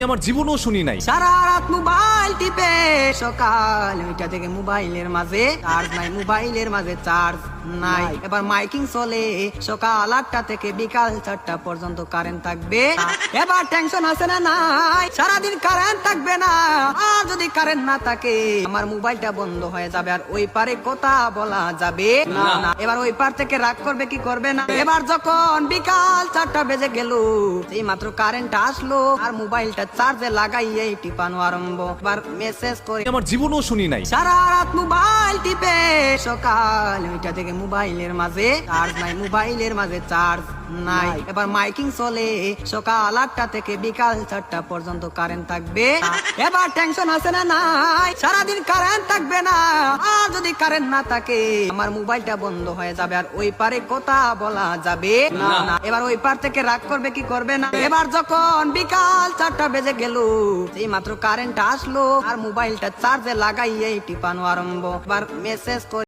আমার জীবনও শুনি নাই। সারা রাত মোবাইল টিপে সকাল 9টা থেকে মোবাইলের মাঝে চার্জ নাই, মোবাইলের মাঝে চার্জ নাই। এবার মাইকিং চলে সকাল 8টা থেকে বিকাল 4টা পর্যন্ত কারেন্ট থাকবে। এবার টেনশন আছে না নাই, সারাদিন কারেন্ট থাকবে না। আর যদি কারেন্ট না থাকে আমার মোবাইলটা বন্ধ হয়ে যাবে, আর ওই পারে কথা বলা যাবে না। এবার ওই পার থেকে রাগ করবে কি করবে না। এবার যখন বিকাল 4টা বেজে গেল, এই মাত্র কারেন্ট আসলো আর মোবাইলটা চার্জে লাগাইয়েই টিপানো আরম্ভ। এবার মেসেজ করে আমার জীবনও শুনি নাই। সারা রাত মোবাইল টিপে সকাল 9টা থেকে মোবাইলের মাঝে চার্জ নাই, মোবাইলের মাঝে চার্জ নাই। এবার মাইকিং চলে সকাল 8টা থেকে বিকাল 4টা পর্যন্ত কারেন্ট থাকবে। এবার টেনশন আছে না নাই, সারাদিন কারেন্ট থাকবে না। আর যদি কারেন্ট না থাকে আমার মোবাইলটা বন্ধ হয়ে যাবে, আর ওই পারে কথা বলা যাবে না। এবার ওই পার থেকে রাগ করবে কি করবে না। এবার যখন বিকাল 4টা বেজে গেল, এই মাত্র কারেন্ট আসলো আর মোবাইলটা চার্জে লাগাইয়েই টিপানো আরম্ভ। এবার মেসেজ করে